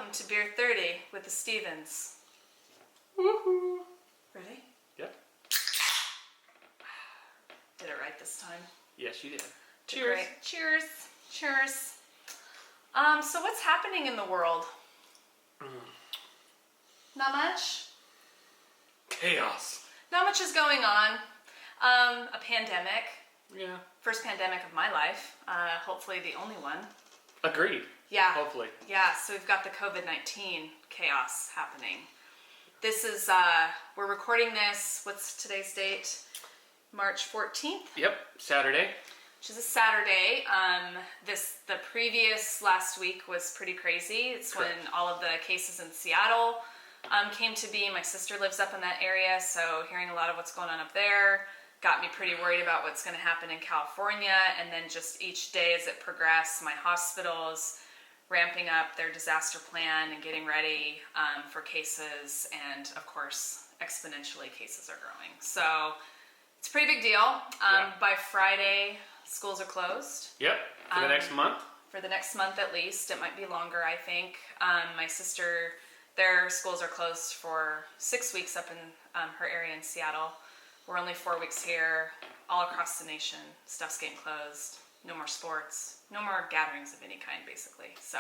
Welcome to Beer 30 with the Stevens. Woohoo! Ready? Yep. Did it right this time. Yes, you did. Cheers. Great. Cheers. Cheers. So what's happening in the world? Not much? Chaos. Not much is going on. A pandemic. Yeah. First pandemic of my life. Hopefully the only one. Agreed. Yeah. Hopefully. Yeah, so we've got the COVID-19 chaos happening. This is, we're recording this, what's today's date? March 14th? Yep, Saturday. Which is a Saturday. The previous last week was pretty crazy. It's Correct. when all of the cases in Seattle came to be. My sister lives up in that area, so hearing a lot of what's going on up there got me pretty worried about what's going to happen in California. And then just each day as it progressed, my hospitals ramping up their disaster plan and getting ready for cases. And of course, exponentially cases are growing. So it's a pretty big deal. Yeah. By Friday, schools are closed. Yep, for the next month. For the next month at least. It might be longer, I think. My sister, their schools are closed for 6 weeks up in her area in Seattle. We're only 4 weeks here. All across the nation, stuff's getting closed. No more sports. No more gatherings of any kind, basically. So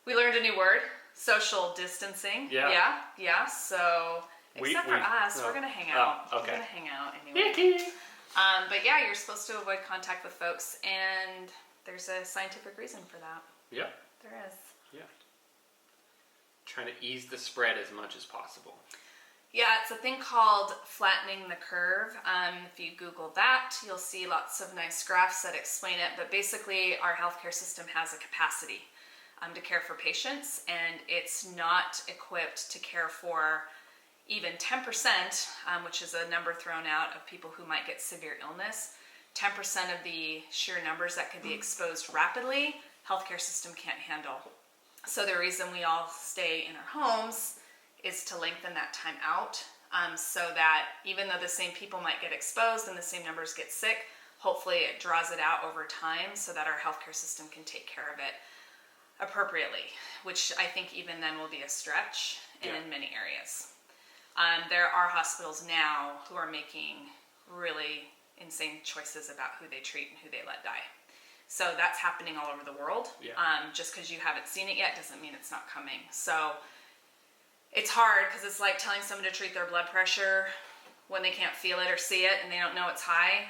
we learned a new word, social distancing. Yeah. Yeah. So except for us, we're going to hang out. Oh, okay. We're going to hang out anyway. But yeah, you're supposed to avoid contact with folks, and there's a scientific reason for that. Yep. There is. Yeah. Trying to ease the spread as much as possible. Yeah, it's a thing called flattening the curve. If you Google that, you'll see lots of nice graphs that explain it. But basically, our healthcare system has a capacity to care for patients, and it's not equipped to care for even 10%, which is a number thrown out of people who might get severe illness. 10% of the sheer numbers that could be exposed rapidly, healthcare system can't handle. So the reason we all stay in our homes is to lengthen that time out, so that even though the same people might get exposed and the same numbers get sick, hopefully it draws it out over time so that our healthcare system can take care of it appropriately, which I think even then will be a stretch in many areas. There are hospitals now who are making really insane choices about who they treat and who they let die. So that's happening all over the world. Yeah. Just because you haven't seen it yet doesn't mean it's not coming. So it's hard because it's like telling someone to treat their blood pressure when they can't feel it or see it and they don't know it's high.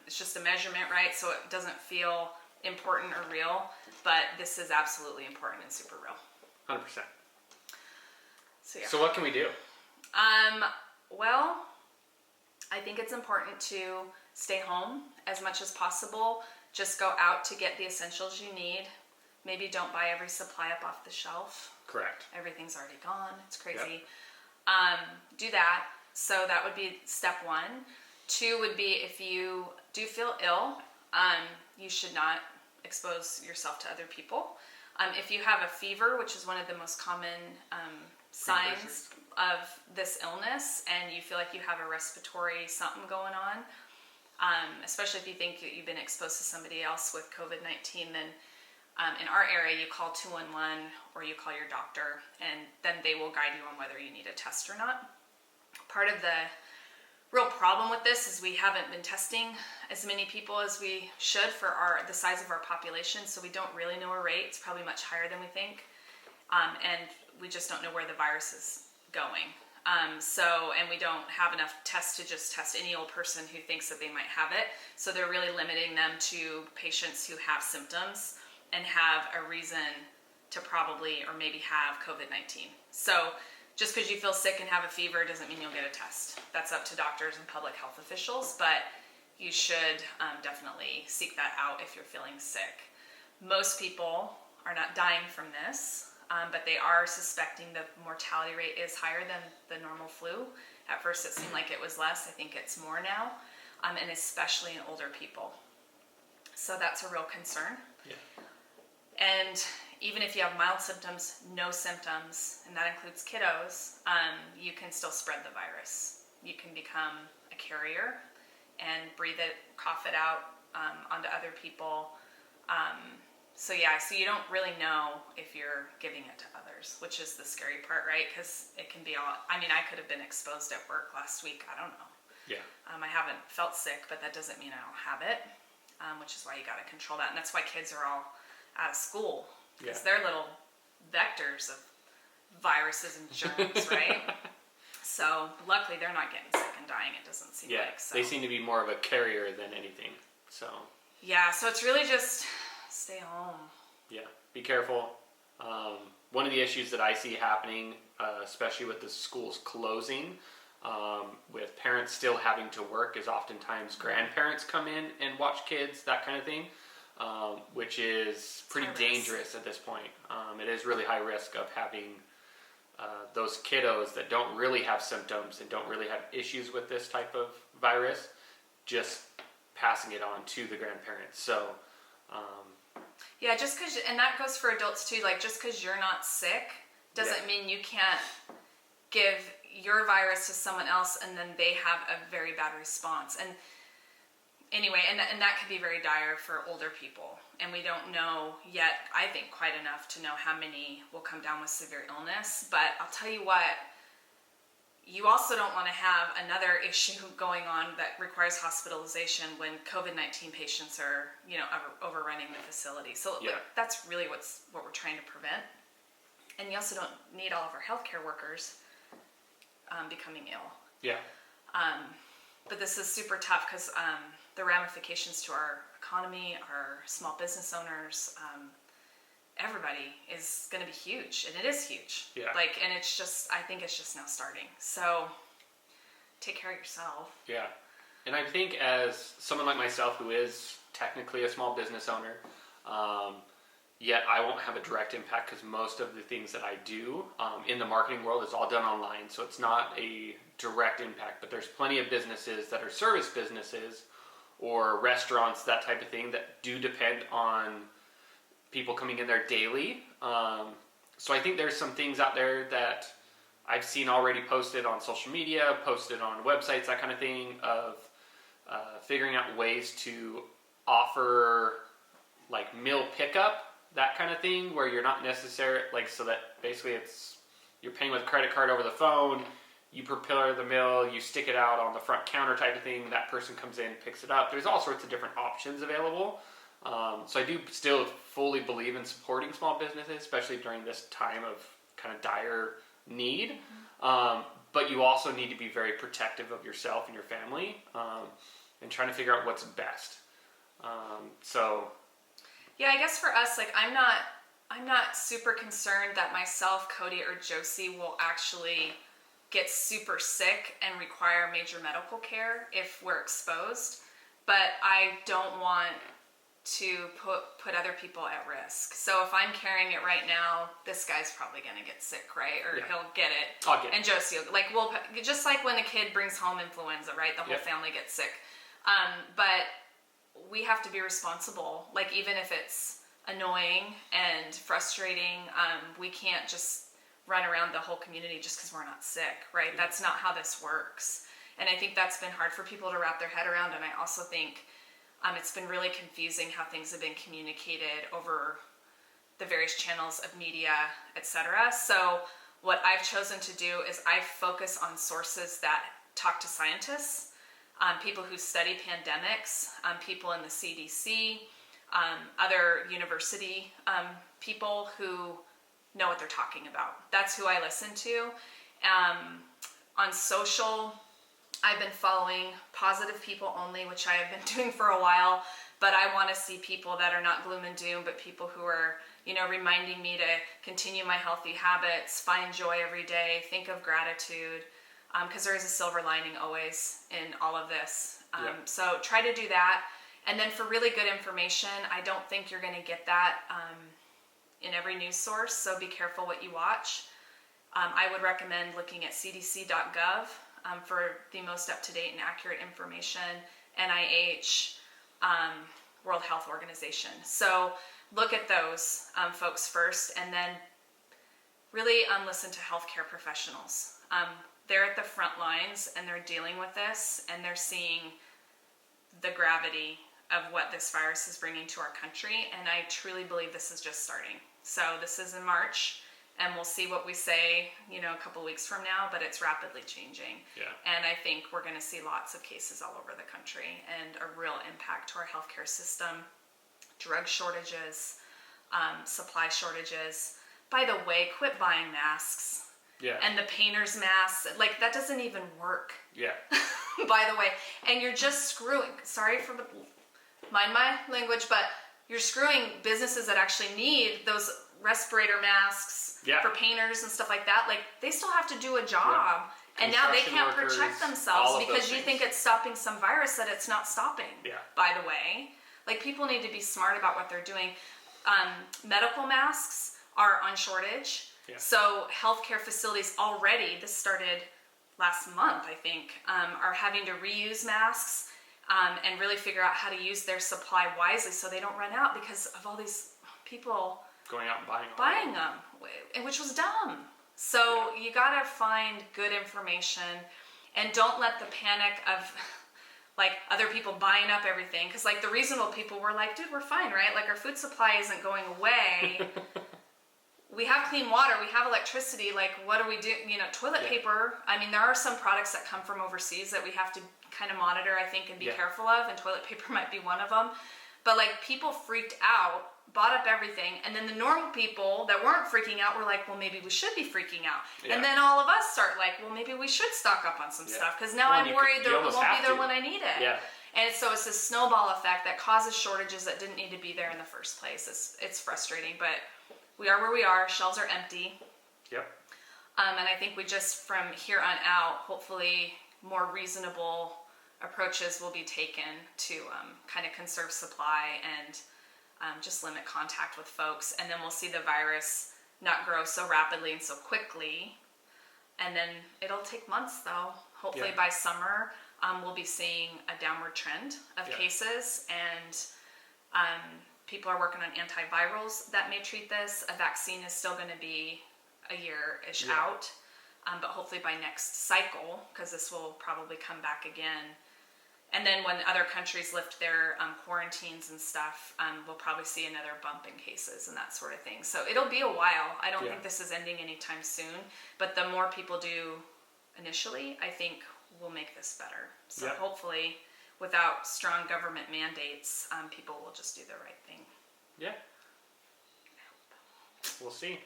It's just a measurement, right? So it doesn't feel important or real, but this is absolutely important and super real. 100%. So yeah. So what can we do? Well, I think it's important to stay home as much as possible. Just go out to get the essentials you need. Maybe don't buy every supply up off the shelf. Correct. Everything's already gone. It's crazy. Yep. Do that. So that would be step one. 2 would be if you do feel ill, you should not expose yourself to other people. If you have a fever, which is one of the most common signs of this illness, and you feel like you have a respiratory something going on, especially if you think that you've been exposed to somebody else with COVID-19, then in our area, you call 211 or you call your doctor, and then they will guide you on whether you need a test or not. Part of the real problem with this is we haven't been testing as many people as we should for the size of our population, so we don't really know a rate. It's probably much higher than we think, and we just don't know where the virus is going. And we don't have enough tests to just test any old person who thinks that they might have it, so they're really limiting them to patients who have symptoms and have a reason to probably or maybe have COVID-19. So just because you feel sick and have a fever doesn't mean you'll get a test. That's up to doctors and public health officials, but you should definitely seek that out if you're feeling sick. Most people are not dying from this, but they are suspecting the mortality rate is higher than the normal flu. At first it seemed like it was less. I think it's more now, and especially in older people. So that's a real concern. Yeah. And even if you have mild symptoms, no symptoms, and that includes kiddos, you can still spread the virus. You can become a carrier and breathe it, cough it out onto other people. So you don't really know if you're giving it to others, which is the scary part, right? Because it can be all, I could have been exposed at work last week. I don't know. Yeah. I haven't felt sick, but that doesn't mean I don't have it, which is why you got to control that. And that's why kids are all out of school, because they're little vectors of viruses and germs, right? So luckily they're not getting sick and dying, it doesn't seem like. So. They seem to be more of a carrier than anything. So. Yeah, so it's really just stay home. Yeah, be careful. One of the issues that I see happening, especially with the schools closing, with parents still having to work, is oftentimes grandparents come in and watch kids, that kind of thing, which is pretty dangerous at this point. It is really high risk of having those kiddos that don't really have symptoms and don't really have issues with this type of virus, just passing it on to the grandparents. So, yeah, just because, and that goes for adults too, like just because you're not sick doesn't mean you can't give your virus to someone else and then they have a very bad response. And anyway, and that could be very dire for older people. And we don't know yet, I think, quite enough to know how many will come down with severe illness. But I'll tell you what, you also don't want to have another issue going on that requires hospitalization when COVID-19 patients are, overrunning the facility. So that's really what we're trying to prevent. And you also don't need all of our healthcare workers becoming ill. Yeah. But this is super tough because the ramifications to our economy, our small business owners, everybody is going to be huge, and it is huge. Yeah. And it's just, I think it's just now starting. So take care of yourself. Yeah. And I think as someone like myself who is technically a small business owner, yet I won't have a direct impact because most of the things that I do in the marketing world is all done online. So it's not a direct impact, but there's plenty of businesses that are service businesses or restaurants, that type of thing, that do depend on people coming in there daily. So I think there's some things out there that I've seen already posted on social media, posted on websites, that kind of thing, of figuring out ways to offer like meal pickup, that kind of thing, where you're not necessarily, so that basically you're paying with a credit card over the phone, you prepare the meal, you stick it out on the front counter type of thing, that person comes in, picks it up. There's all sorts of different options available. So I do still fully believe in supporting small businesses, especially during this time of kind of dire need. But you also need to be very protective of yourself and your family, and trying to figure out what's best. Yeah, I guess for us, I'm not super concerned that myself, Cody, or Josie will actually get super sick and require major medical care if we're exposed. But I don't want to put other people at risk. So if I'm carrying it right now, this guy's probably going to get sick, right? Or he'll get it. I'll get it. And Josie will, just like when a kid brings home influenza, right? The whole family gets sick. But we have to be responsible. Even if it's annoying and frustrating, we can't just run around the whole community just because we're not sick, right? That's not how this works. And I think that's been hard for people to wrap their head around. And I also think it's been really confusing how things have been communicated over the various channels of media, etc. So what I've chosen to do is I focus on sources that talk to scientists, people who study pandemics, people in the CDC, other university people who know what they're talking about. That's who I listen to. On social, I've been following positive people only, which I have been doing for a while, but I want to see people that are not gloom and doom, but people who are, reminding me to continue my healthy habits, find joy every day, think of gratitude, because there is a silver lining always in all of this. So try to do that. And then for really good information, I don't think you're going to get that in every news source, so be careful what you watch. I would recommend looking at cdc.gov for the most up-to-date and accurate information, NIH, World Health Organization. So look at those folks first, and then really listen to healthcare professionals. They're at the front lines, and they're dealing with this, and they're seeing the gravity of what this virus is bringing to our country, and I truly believe this is just starting. So this is in March, and we'll see what we say, a couple weeks from now, but it's rapidly changing. Yeah. And I think we're going to see lots of cases all over the country and a real impact to our healthcare system, drug shortages, supply shortages. By the way, quit buying masks. Yeah. And the painter's masks, that doesn't even work. Yeah. By the way, and you're just screwing, sorry for mind my language, but you're screwing businesses that actually need those respirator masks for painters and stuff like that. They still have to do a job. Yeah. And now they can't protect themselves because you think it's stopping some virus that it's not stopping. Yeah. By the way, people need to be smart about what they're doing. Medical masks are on shortage. Yeah. So healthcare facilities already, this started last month, I think, are having to reuse masks and really figure out how to use their supply wisely so they don't run out because of all these people going out and buying them, which was dumb. So you gotta find good information and don't let the panic of other people buying up everything, because the reasonable people were like, dude, we're fine, right? Our food supply isn't going away. We have clean water, we have electricity, what do we do? Toilet paper, there are some products that come from overseas that we have to kind of monitor, I think, and be careful of, and toilet paper might be one of them. But people freaked out, bought up everything, and then the normal people that weren't freaking out were like, well, maybe we should be freaking out. Yeah. And then all of us start well, maybe we should stock up on some stuff, because now I'm worried it won't be there when I need it. Yeah. And so it's this snowball effect that causes shortages that didn't need to be there in the first place. It's frustrating, but we are where we are. Shelves are empty. Yep. And I think we just, from here on out, hopefully more reasonable approaches will be taken to kind of conserve supply and just limit contact with folks. And then we'll see the virus not grow so rapidly and so quickly. And then it'll take months, though. Hopefully by summer, we'll be seeing a downward trend of cases. And people are working on antivirals that may treat this. A vaccine is still going to be a year-ish out. But hopefully by next cycle, because this will probably come back again. And then when other countries lift their quarantines and stuff, we'll probably see another bump in cases and that sort of thing. So it'll be a while. I don't think this is ending anytime soon. But the more people do initially, I think we'll make this better. So hopefully, without strong government mandates, people will just do the right thing. Yeah. We'll see.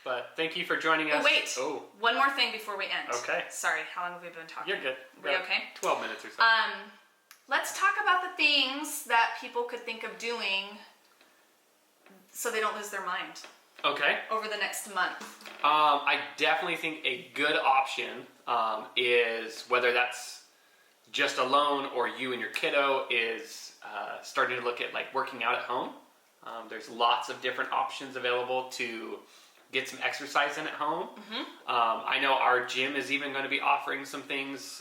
But thank you for joining us. Oh, wait. One more thing before we end. Okay. Sorry, how long have we been talking? You're good. We okay? 12 minutes or so. Let's talk about the things that people could think of doing so they don't lose their mind. Okay. Over the next month. I definitely think a good option is, whether that's just alone or you and your kiddo, is starting to look at working out at home. There's lots of different options available to get some exercise in at home. Mm-hmm. I know our gym is even going to be offering some things,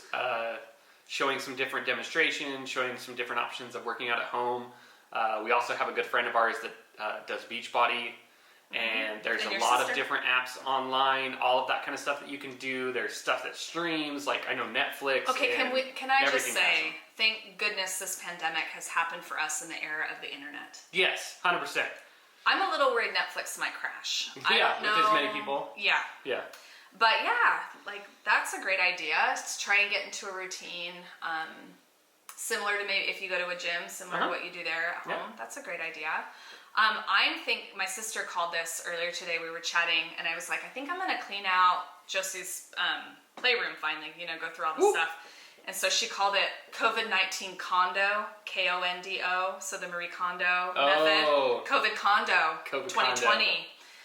showing some different demonstrations, showing some different options of working out at home. We also have a good friend of ours that does Beachbody, and there's a lot of different apps online, all of that kind of stuff that you can do. There's stuff that streams, I know Netflix. Okay, can I just say, thank goodness this pandemic has happened for us in the era of the internet. Yes, 100%. I'm a little worried Netflix might crash. I don't know. With as many people. Yeah. Yeah. But that's a great idea to try and get into a routine. Similar to maybe if you go to a gym, similar to what you do there at home. That's a great idea. My sister called this earlier today. We were chatting, and I was like, I think I'm going to clean out Josie's playroom finally, go through all the stuff. And so she called it COVID-19 Kondo, Kondo, so the Marie Kondo method. COVID Kondo, 2020. Kondo.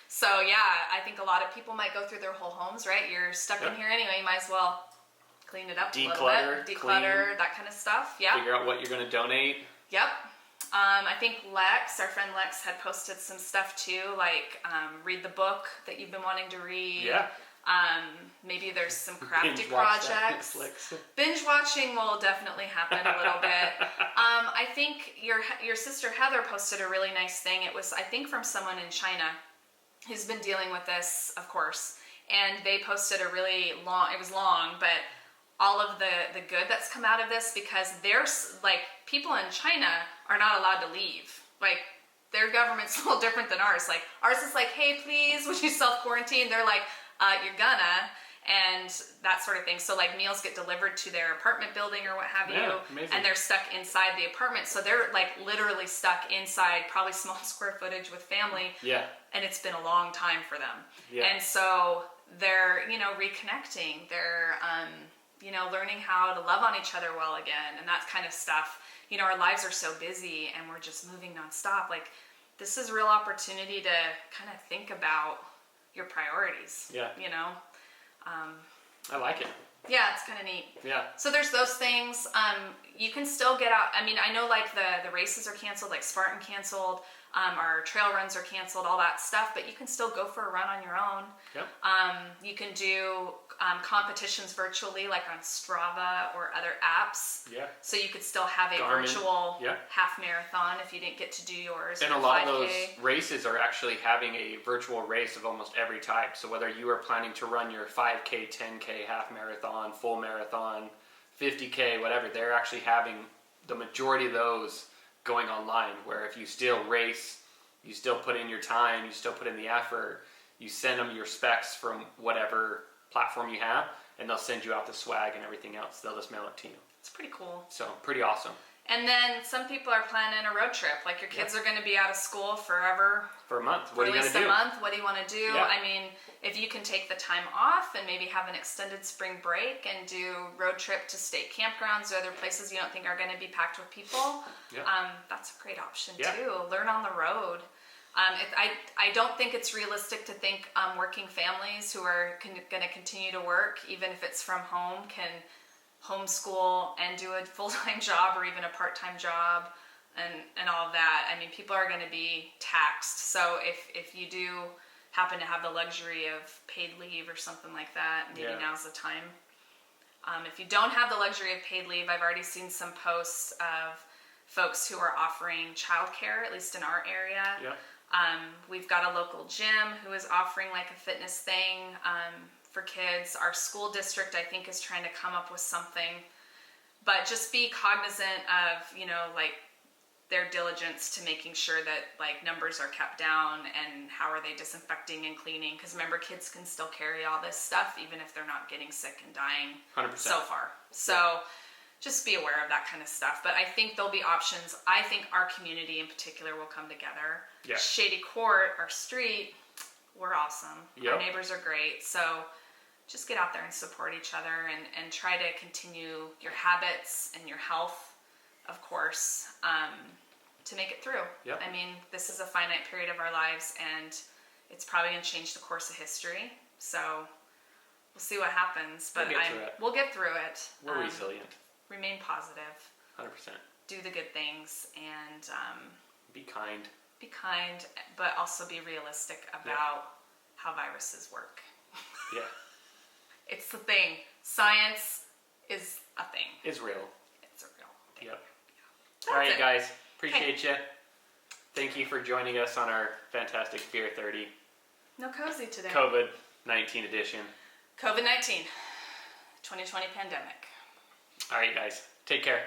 So I think a lot of people might go through their whole homes, right? You're stuck in here anyway, you might as well clean it up a little bit. Declutter, clean, that kind of stuff. Yeah. Figure out what you're going to donate. Yep. I think Lex, our friend Lex, had posted some stuff too, read the book that you've been wanting to read. Yeah. Maybe there's some crafty projects. Binge watching will definitely happen a little bit. I think your sister Heather posted a really nice thing. It was, I think, from someone in China who's been dealing with this, of course. And they posted a really long, it was long, but all of the good that's come out of this, because there's like people in China are not allowed to leave. Like their government's a little different than ours. Like ours is like, hey, please, would you self-quarantine? They're like, you're gonna, and that sort of thing. So like meals get delivered to their apartment building or what have you, amazing. and they're stuck inside the apartment. So they're like literally stuck inside, probably small square footage with family. Yeah. And it's been a long time for them. Yeah. And so they're, reconnecting. They're, learning how to love on each other well again, and that kind of stuff. Our lives are so busy and we're just moving nonstop. Like this is a real opportunity to kind of think about your priorities. Yeah. I like it. Yeah, it's kind of neat. Yeah. So there's those things. You can still get out. I mean, I know like the races are canceled, like Spartan canceled, our trail runs are canceled, all that stuff, but you can still go for a run on your own. Yep. You can do competitions virtually, like on Strava or other apps. Yeah. So you could still have a Garmin. Virtual Yeah. half marathon if you didn't get to do yours. And or a lot 5K. of those races are actually having a virtual race of almost every type. So whether you are planning to run your 5K, 10K, half marathon, full marathon, 50K, whatever, they're actually having the majority of those going online, where if you still race, you still put in your time, you still put in the effort, you send them your specs from whatever platform you have, and they'll send you out the swag and everything else. They'll just mail it to you. It's pretty cool. So pretty awesome. And then some people are planning a road trip. Like your kids are going to be out of school forever. For a month. What are you going to do? At least a month. What do you want to do? Yeah. I mean, if you can take the time off and maybe have an extended spring break and do road trip to state campgrounds or other places you don't think are going to be packed with people, that's a great option too. Learn on the road. I don't think it's realistic to think working families who are going to continue to work, even if it's from home, can homeschool and do a full-time job or even a part-time job and all of that. I mean, people are going to be taxed. So if you do happen to have the luxury of paid leave or something like that, maybe now's the time. If you don't have the luxury of paid leave, I've already seen some posts of folks who are offering childcare, at least in our area. Yeah. We've got a local gym who is offering like a fitness thing for kids. Our school district, I think, is trying to come up with something. But just be cognizant of, like their diligence to making sure that like numbers are kept down and how are they disinfecting and cleaning. Because remember, kids can still carry all this stuff even if they're not getting sick and dying 100%. so far. So just be aware of that kind of stuff. But I think there'll be options. I think our community in particular will come together. Yeah. Shady Court, our street, we're awesome. Yep. Our neighbors are great. So just get out there and support each other and try to continue your habits and your health, of course, to make it through. Yep. I mean, this is a finite period of our lives, and it's probably going to change the course of history. So we'll see what happens. But we'll get through it. We're resilient. Remain positive. 100%. Do the good things and be kind. Be kind, but also be realistic about how viruses work. Yeah. It's the thing. Science is a thing. It's real. It's a real thing. Yep. That's all right, it. guys. Appreciate you. Thank you for joining us on our fantastic Beer 30 No cozy today. COVID-19 edition. COVID-19. 2020 pandemic. All right, guys. Take care.